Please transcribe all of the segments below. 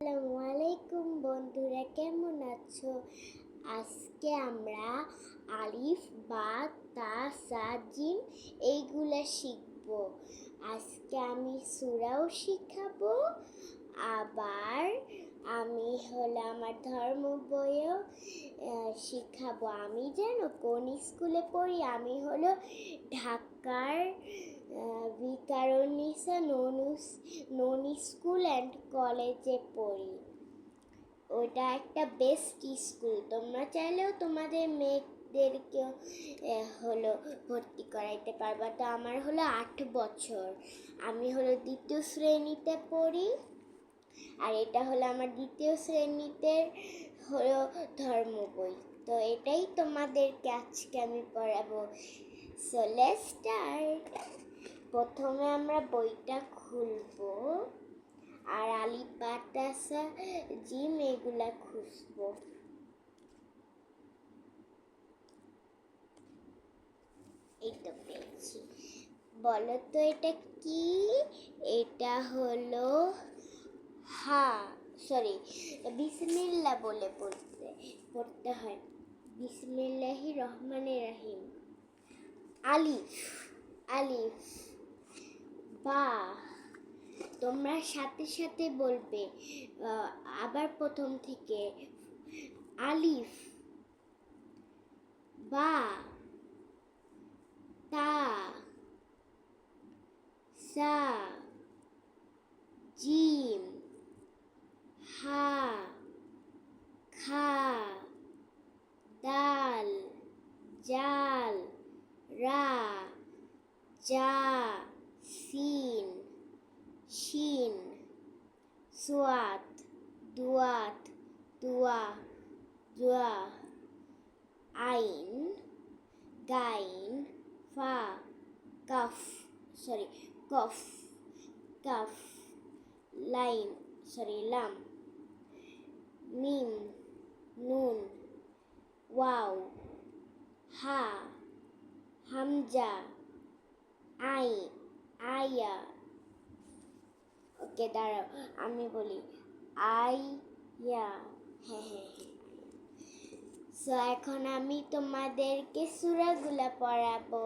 আসসালামু আলাইকুম বন্ধুরা, কেমন আছো? আজকে আমরা আলিফ, বা, তা, সা, জিম এইগুলা শিখবো। আজকে আমি সূরাও শিখাবো, আবার আমি আমার ধর্ম বইও শিখাবো। আমি যেন কোন স্কুলে পড়ি, আমি ঢাকার বিকারুন্নিসা নন স্কুল অ্যান্ড কলেজে পড়ি। ওটা একটা বেস্ট স্কুল। তোমরা চাইলেও তোমাদের মেয়েদেরকেও ভর্তি করাইতে পারবা। তো আমার 8 বছর, আমি দ্বিতীয় শ্রেণীতে পড়ি, আর এটা আমার দ্বিতীয় শ্রেণীতে ধর্ম বই। তো এটাই তোমাদেরকে আজকে আমি পড়াবো। So let's start. প্রথমে আমরা বইটা খুলবো আর আলিফ, বা, তা, সা, জিম এগুলা খুঁজবো। এই তো পেয়েছি। বলো তো এটা কি? এটা বিসমিল্লাহ বলে পড়তে হয়। বিসমিল্লাহির রহমানির রহিম। আলিফ, আলিফ। বা, তোমরা সাথে সাথে বলবে, আবার প্রথম থেকে। আলিফ, বা, তা, সা, জিম, হা, খা, দাল, জাল, রা, জা, সিন, শিন, সোয়াত, দুয়াত, দুয়া, জুয়া, আইন, গাইন, ফা, কফ, কাফ, লাম, মিম, নুন, ওয়াও, হা, হামজা, আয়া। ওকে, দাঁড়াও আমি বলি। আইয়া। হ্যাঁ। সো এখন আমি তোমাদেরকে সূরাগুলা পড়াবো।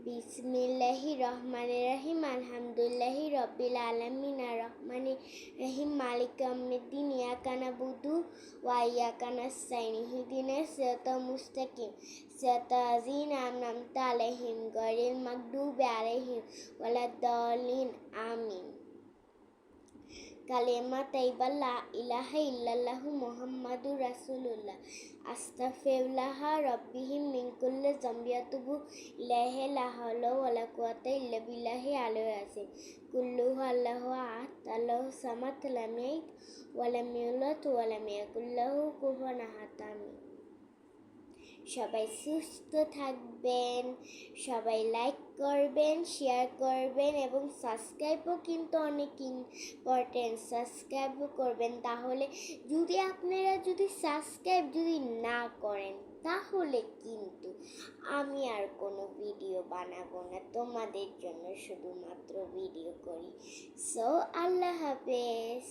বিসমিল্লাহির রহমানির রহিম। আলহামদুলিল্লাহি রাব্বিল আলামিন। আর রহমানির রহিম। মালিক ইয়াউমিদ্দিন। ইয়াকা নাবুদু ওয়া ইয়াকা নাস্তাইন। ইহদিনাস সিরাতাল মুস্তাকিম সিরাতাল লাযিনা আন'আমতা আলাইহিম গায়রিল মাগদুবি আলাইহিম ওয়ালাদ-দাল্লিন। আমিন। কালেমা তাইবা লা ইলাহা ইল্লাল্লাহু মুহাম্মাদুর রাসূলুল্লাহ। আস্তাগফিরুল্লাহ রাব্বিহিম মিন কুল্লি যামবি ওয়া আতুবু ইলাইহি। লা হাওলা ওয়ালা কুওয়াতা ইল্লা বিল্লাহি আলিয়্যিল আযীম। কুল হুয়াল্লাহু আহাদ আল্লাহুস সামাদ লাম ইয়ালিদ ওয়া লাম ইউলাদ ওয়া লাম ইয়াকুল লাহু কুফুয়ান আহাদ। আমিন। সবাই সুস্থ থাকবেন, সবাই লাইক করবেন, শেয়ার করবেন এবং সাবস্ক্রাইবও কিন্তু অনেক ইম্পর্টেন্ট। সাবস্ক্রাইবও করবেন। তাহলে আপনারা সাবস্ক্রাইব না করেন, তাহলে কিন্তু আমি আর কোনো ভিডিও বানাবো না। তোমাদের জন্য শুধুমাত্র ভিডিও করি। সো আল্লাহ হাফেজ।